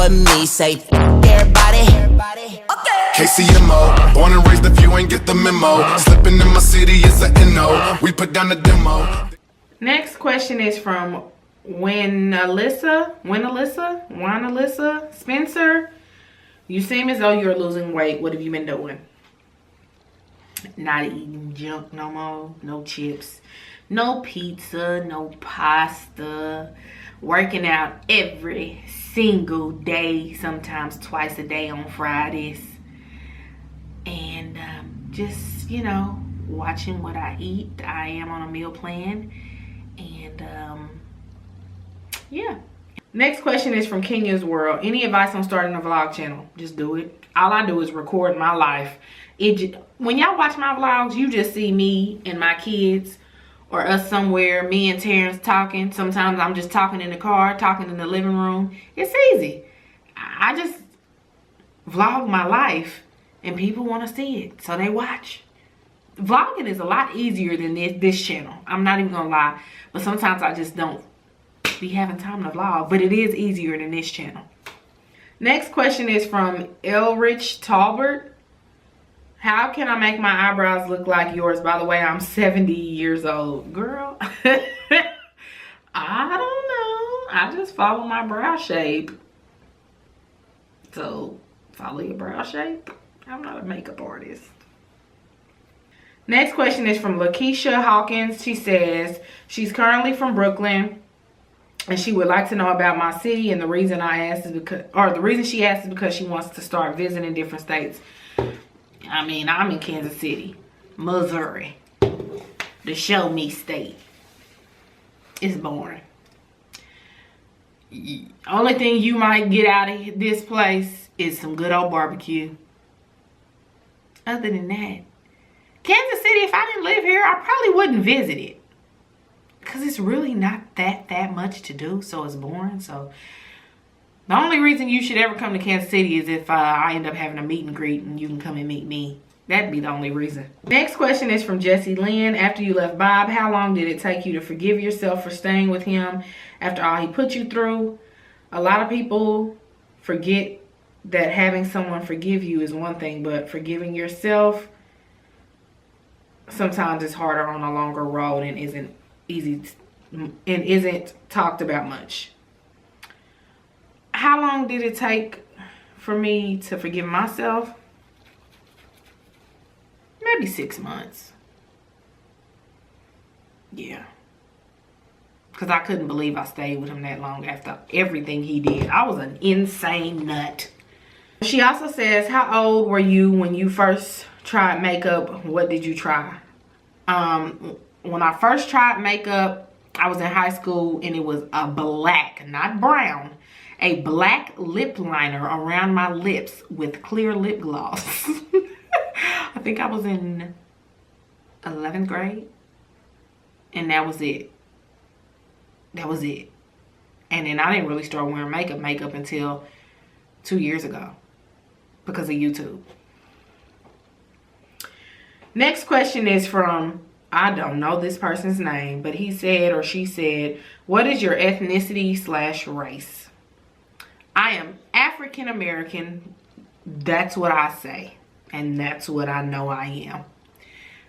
but me. Say everybody. Okay. KCMO, born and raised if you ain't get the memo. Slipping in my city is a NO. We put down the demo. Next question is from When Alyssa Spencer. You seem as though you're losing weight. What have you been doing? Not eating junk no more. No chips. No pizza. No pasta. Working out every single day. Sometimes twice a day on Fridays. And just, you know, watching what I eat. I am on a meal plan. And yeah. Next question is from Kenya's World. Any advice on starting a vlog channel? Just do it. All I do is record my life. When y'all watch my vlogs, you just see me and my kids, or us somewhere, me and Terrence talking. Sometimes I'm just talking in the car, talking in the living room. It's easy. I just vlog my life and people want to see it, so they watch. Vlogging is a lot easier than this channel. I'm not even gonna lie, but sometimes I just don't be having time to vlog, but it is easier than this channel. Next question is from Elrich Talbert. How can I make my eyebrows look like yours? By the way, I'm 70 years old. Girl, I don't know. I just follow my brow shape. So, follow your brow shape. I'm not a makeup artist. Next question is from Lakeisha Hawkins. She says she's currently from Brooklyn and she would like to know about my city, and the reason I asked is because, or the reason she asked is because she wants to start visiting different states. I mean, I'm in Kansas City, Missouri, the show me state. It's boring. Only thing you might get out of this place is some good old barbecue. Other than that, Kansas City, if I didn't live here, I probably wouldn't visit it. Because it's really not that much to do, so it's boring. So the only reason you should ever come to Kansas City is if I end up having a meet and greet and you can come and meet me. That'd be the only reason. Next question is from Jessie Lynn. After you left Bob, how long did it take you to forgive yourself for staying with him after all he put you through? A lot of people forget that having someone forgive you is one thing, but forgiving yourself sometimes is harder on a longer road and isn't easy and isn't talked about much. How long did it take for me to forgive myself? Maybe 6 months. Yeah. Because I couldn't believe I stayed with him that long after everything he did. I was an insane nut. She also says, how old were you when you first tried makeup? What did you try? When I first tried makeup, I was in high school and it was a black, not brown, a black lip liner around my lips with clear lip gloss. I think I was in 11th grade and that was it. That was it. And then I didn't really start wearing makeup until 2 years ago because of YouTube. Next question is from, I don't know this person's name, but he said or she said, what is your ethnicity/race? I am African American. That's what I say. And that's what I know I am.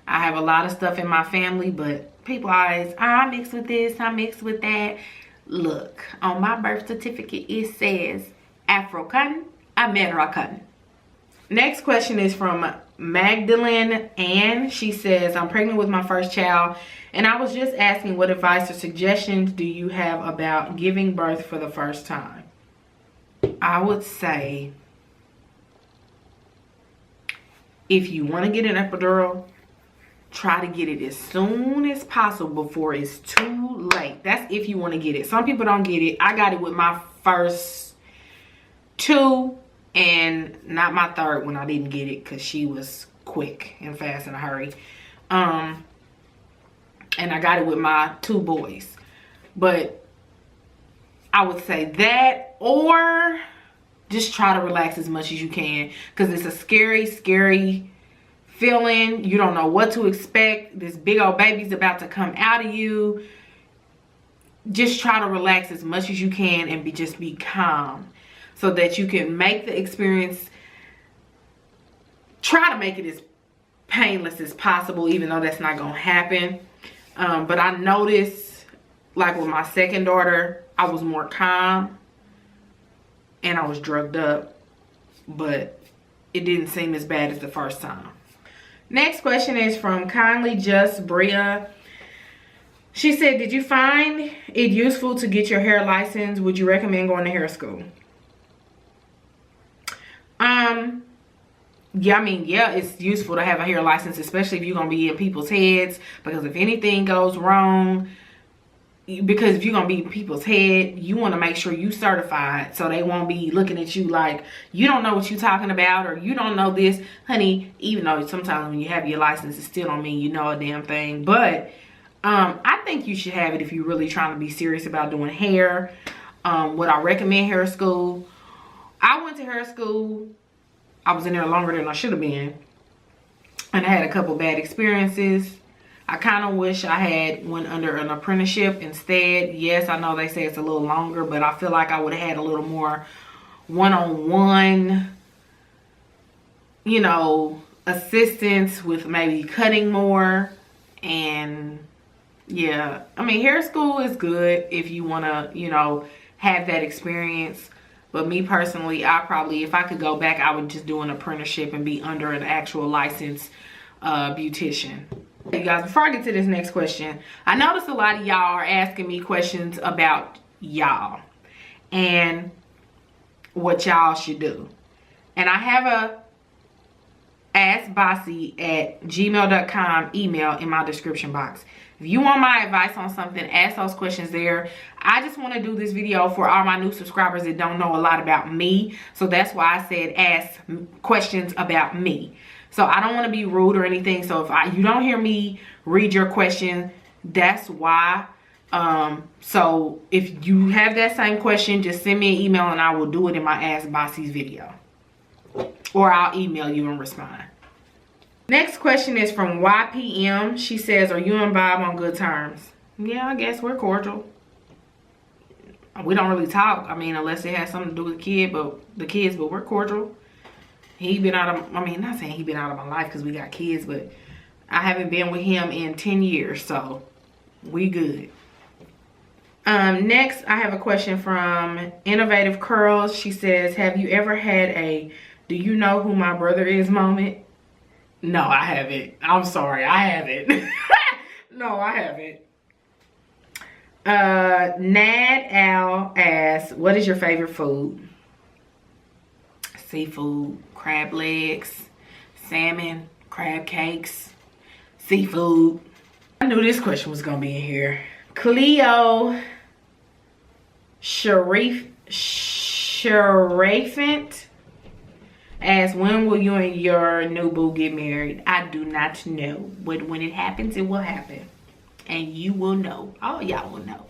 I have a lot of stuff in my family, but people always, I mixed with this, I mixed with that. Look, on my birth certificate, it says African American. Next question is from Magdalene Ann. She says, I'm pregnant with my first child, and I was just asking what advice or suggestions do you have about giving birth for the first time? I would say, if you want to get an epidural, try to get it as soon as possible before it's too late. That's if you want to get it. Some people don't get it. I got it with my first two and not my third when I didn't get it because she was quick and fast in a hurry. And I got it with my two boys. But I would say that, or just try to relax as much as you can, because it's a scary feeling. You don't know what to expect. This big old baby's about to come out of you. Just try to relax as much as you can and just be calm. so that you can make the experience, try to make it as painless as possible, even though that's not gonna happen. But I noticed, like with my second daughter, I was more calm and I was drugged up, but it didn't seem as bad as the first time. Next question is from Kindly Just Bria. She said, did you find it useful to get your hair license? Would you recommend going to hair school? Yeah, I mean, yeah, it's useful to have a hair license, especially if you're going to be in people's heads, because if anything goes wrong, because if you're going to be in people's head, you want to make sure you certified, so they won't be looking at you like you don't know what you're talking about, or you don't know this. Honey, even though sometimes when you have your license, it still don't mean you know a damn thing. But I think you should have it if you're really trying to be serious about doing hair. Would I recommend hair school? I went to hair school. I was in there longer than I should have been, and I had a couple bad experiences. I kind of wish I had went under an apprenticeship instead. Yes, I know they say it's a little longer, but I feel like I would have had a little more one-on-one, you know, assistance with maybe cutting more. And yeah, I mean, hair school is good if you want to, you know, have that experience. But me personally, I probably, if I could go back, I would just do an apprenticeship and be under an actual licensed beautician. You guys, before I get to this next question, I noticed a lot of y'all are asking me questions about y'all and what y'all should do. And I have a askbossy@gmail.com email in my description box. If you want my advice on something, ask those questions there. I just want to do this video for all my new subscribers that don't know a lot about me. So that's why I said ask questions about me. So I don't want to be rude or anything. So if you don't hear me read your question, that's why. So if you have that same question, just send me an email and I will do it in my Ask Bossy's video. Or I'll email you and respond. Next question is from YPM. She says, are you and Bob on good terms? Yeah, I guess we're cordial. We don't really talk. I mean, unless it has something to do with the kids, but we're cordial. He been out of, I mean, not saying he been out of my life because we got kids, but I haven't been with him in 10 years, so we good. Next, I have a question from Innovative Curls. She says, have you ever had a do you know who my brother is moment? No, I haven't. I'm sorry, I haven't. No, I haven't. Nad Al asks, what is your favorite food? Seafood, crab legs, salmon, crab cakes, seafood. I knew this question was gonna be in here. Cleo Sharifant asks, when will you and your new boo get married? I do not know, but when it happens, it will happen, and you will know. All y'all will know.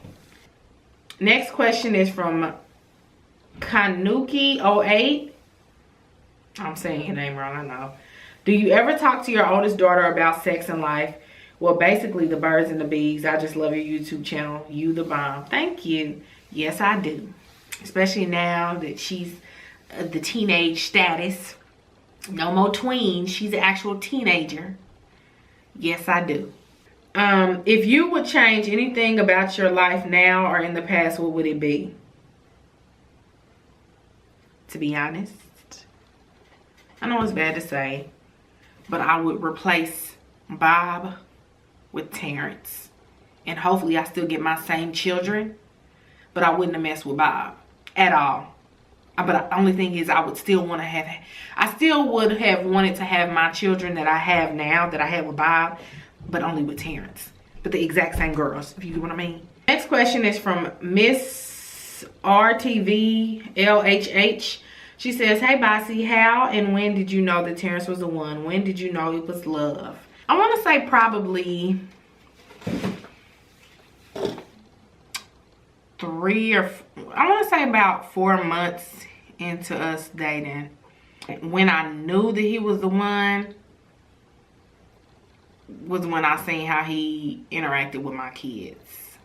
Next question is from Kanuki08. I'm saying your name wrong, I know. Do you ever talk to your oldest daughter about sex and life? Well, basically the birds and the bees. I just love your YouTube channel. You the bomb. Thank you. Yes, I do. Especially now that she's the teenage status. No more tween. She's an actual teenager. Yes, I do. If you would change anything about your life now or in the past, what would it be? To be honest, I know it's bad to say, but I would replace Bob with Terrence. And hopefully I still get my same children, but I wouldn't have messed with Bob at all. But the only thing is I still would have wanted to have my children that I have now, that I have with Bob, but only with Terrence. But the exact same girls, if you get what I mean. Next question is from Miss RTVLHH. She says, hey Bossy, how and when did you know that Terrence was the one? When did you know it was love? I want to say probably 4 months into us dating. When I knew that he was the one was when I seen how he interacted with my kids.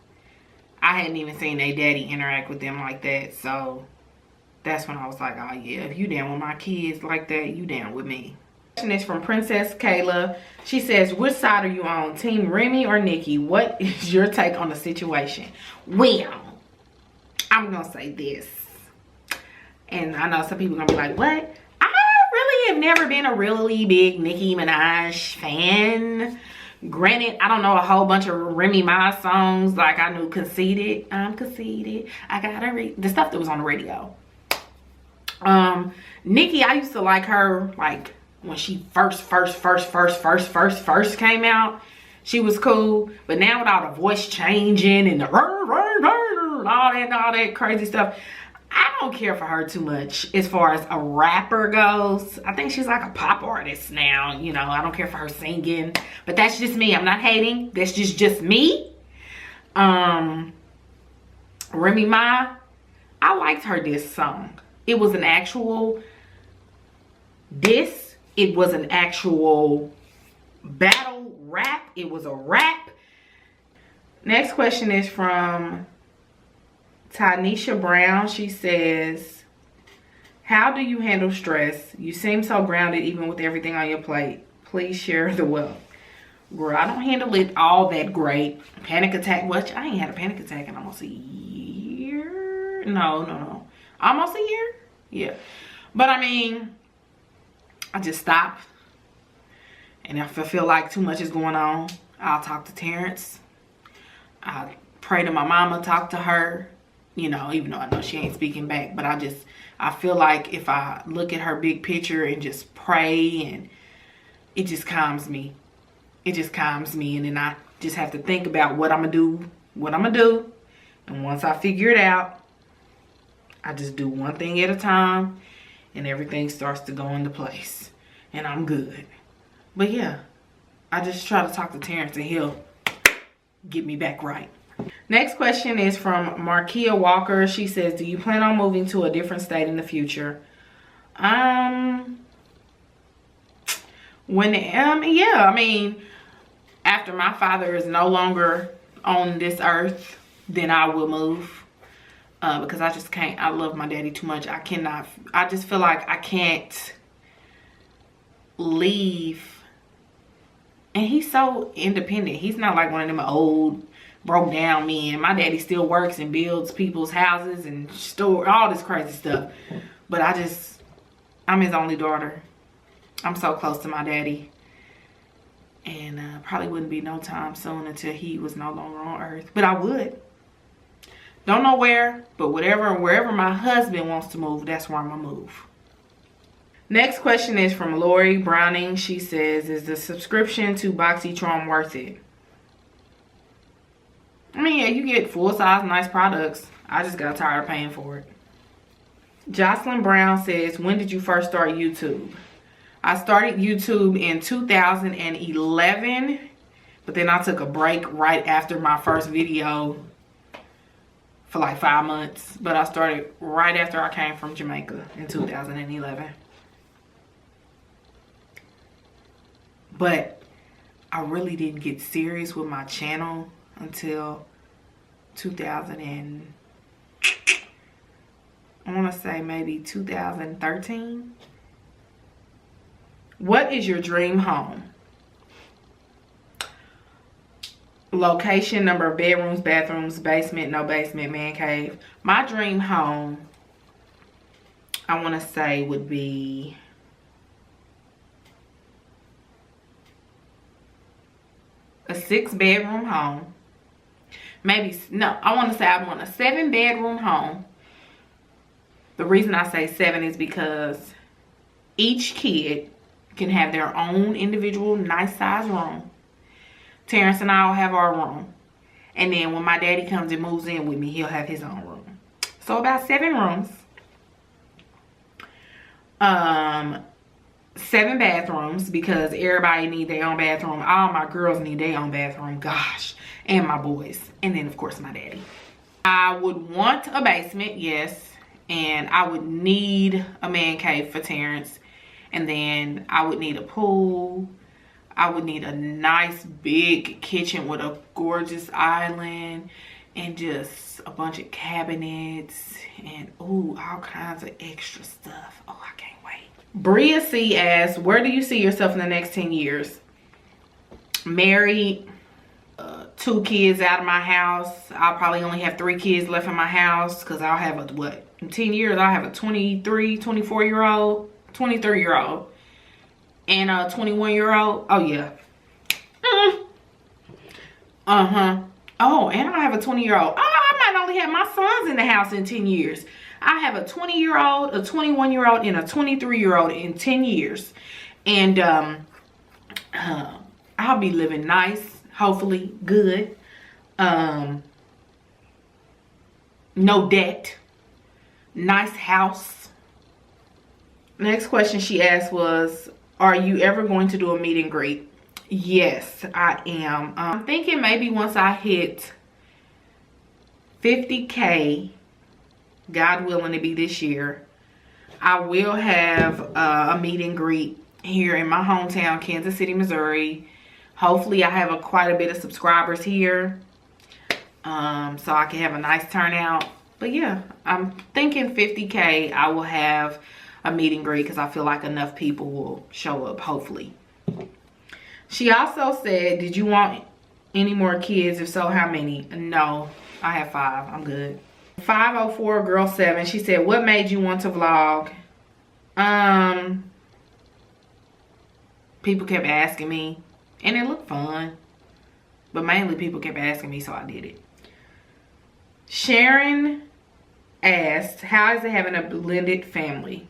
I hadn't even seen their daddy interact with them like that, so That's when I was like, oh yeah, if you down with my kids like that, you down with me. Question is from Princess Kayla. She says, which side are you on, Team Remy or Nikki? What is your take on the situation? Well, I'm gonna say this, and I know some people are gonna be like, what? I really have never been a really big Nicki Minaj fan. Granted, I don't know a whole bunch of Remy Ma songs. Like, I knew Conceited, I'm conceited, I gotta read the stuff that was on the radio. Nikki, I used to like her like when she first came out. She was cool, but now with all the voice changing and the all that crazy stuff, I don't care for her too much as far as a rapper goes. I think she's like a pop artist now, you know. I don't care for her singing, but that's just me. I'm not hating. That's just me. Remy Ma, I liked her diss song. It was an actual diss. It was an actual battle rap. It was a rap. Next question is from Tanisha Brown. She says, how do you handle stress? You seem so grounded even with everything on your plate. Please share the wealth. Girl, I don't handle it all that great. Panic attack, what? I ain't had a panic attack in almost a year. No. Almost a year? Yeah. But I mean, I just stop. And if I feel like too much is going on, I'll talk to Terrence. I'll pray to my mama, talk to her. You know, even though I know she ain't speaking back. But I feel like if I look at her big picture and just pray, and it just calms me. It just calms me. And then I just have to think about what I'm going to do. And once I figure it out, I just do one thing at a time. And everything starts to go into place. And I'm good. But yeah, I just try to talk to Terrence and he'll get me back right. Next question is from Markia Walker. She says, do you plan on moving to a different state in the future? Yeah, I mean, after my father is no longer on this earth, then I will move. Because I just can't, I love my daddy too much. I just feel like I can't leave. And he's so independent. He's not like one of them old, broke down men. My daddy still works and builds people's houses and all this crazy stuff. But I'm his only daughter. I'm so close to my daddy. And probably wouldn't be no time soon until he was no longer on earth. But I would. Don't know where, but wherever my husband wants to move, that's where I'm gonna move. Next question is from Lori Browning. She says, is the subscription to BoxyCharm worth it? I mean, yeah, you get full-size, nice products. I just got tired of paying for it. Jocelyn Brown says, when did you first start YouTube? I started YouTube in 2011, but then I took a break right after my first video for like 5 months. But I started right after I came from Jamaica in 2011. But I really didn't get serious with my channel until 2013. What is your dream home? Location, number of bedrooms, bathrooms, basement, no basement, man cave. My dream home, I want to say, would be a 6-bedroom home. I want to say I want a 7-bedroom home. The reason I say 7 is because each kid can have their own individual nice size room. Terrence and I will have our room. And then when my daddy comes and moves in with me, he'll have his own room. So about 7 rooms. 7 bathrooms, because everybody need their own bathroom. All my girls need their own bathroom. Gosh. And my boys. And then, of course, my daddy. I would want a basement, yes. And I would need a man cave for Terrence. And then I would need a pool. I would need a nice big kitchen with a gorgeous island. and just a bunch of cabinets and ooh, all kinds of extra stuff. Oh, I can't wait. Bria C asks, where do you see yourself in the next 10 years? Married, 2 kids out of my house. I'll probably only have 3 kids left in my house because I'll have a, what, in 10 years I'll have a 23, 24-year-old, 23-year-old, and a 21-year-old. Oh yeah. Oh, and I have a 20-year-old. Oh, I might only have my sons in the house in 10 years. I have a 20-year-old, a 21-year-old, and a 23-year-old in 10 years. And I'll be living nice, hopefully good. No debt. Nice house. Next question she asked was, are you ever going to do a meet and greet? Yes, I am. I'm thinking maybe once I hit 50K, God willing to be this year, I will have a meet and greet here in my hometown, Kansas City, Missouri. Hopefully I have quite a bit of subscribers here, so I can have a nice turnout. But yeah, I'm thinking 50K I will have a meet and greet because I feel like enough people will show up, hopefully. She also said, did you want any more kids? If so, how many? No, I have 5. I'm good. 504 Girl 7. She said, what made you want to vlog? People kept asking me, and it looked fun. But mainly people kept asking me, so I did it. Sharon asked, how is it having a blended family?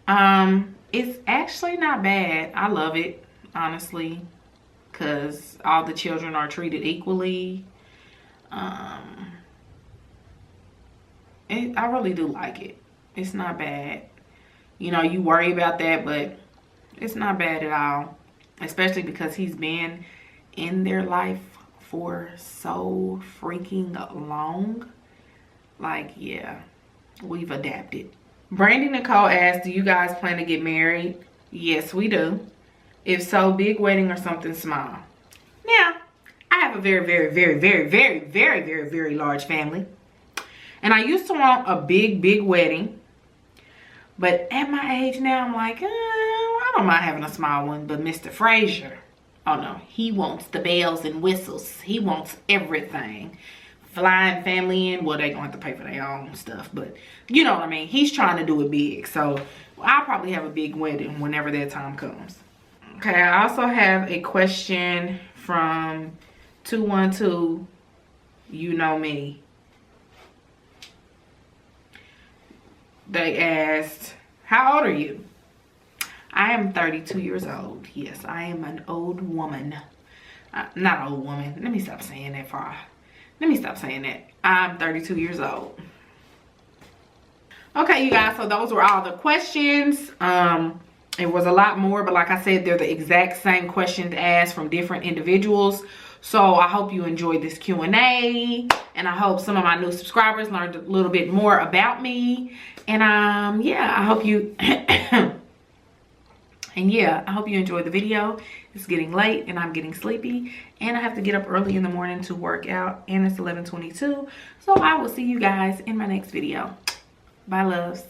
It's actually not bad. I love it, honestly, because all the children are treated equally. I really do like it. It's not bad. You know, you worry about that, but it's not bad at all. Especially because he's been in their life for so freaking long. Like, yeah, we've adapted. Brandy Nicole asked, do you guys plan to get married? Yes, we do. If so, big wedding or something small. Now, I have a very, very, very, very, very, very, very, very large family. And I used to want a big, big wedding. But at my age now, I'm like, I don't mind having a small one. But Mr. Frazier, oh no, he wants the bells and whistles. He wants everything. Flying family in, well, they're going to have to pay for their own stuff. But you know what I mean. He's trying to do it big. So I'll probably have a big wedding whenever that time comes. Okay, I also have a question from 212, you know me. They asked, how old are you? I am 32 years old. Yes, I am an old woman. Not old woman. Let me stop saying that for Let me stop saying that. I'm 32 years old. Okay, you guys, so those were all the questions. It was a lot more, but like I said, they're the exact same questions asked from different individuals. So I hope you enjoyed this Q&A, and I hope some of my new subscribers learned a little bit more about me. And yeah, I hope you and yeah, I hope you enjoyed the video. It's getting late and I'm getting sleepy, and I have to get up early in the morning to work out, and it's 11:22. So I will see you guys in my next video. Bye, loves.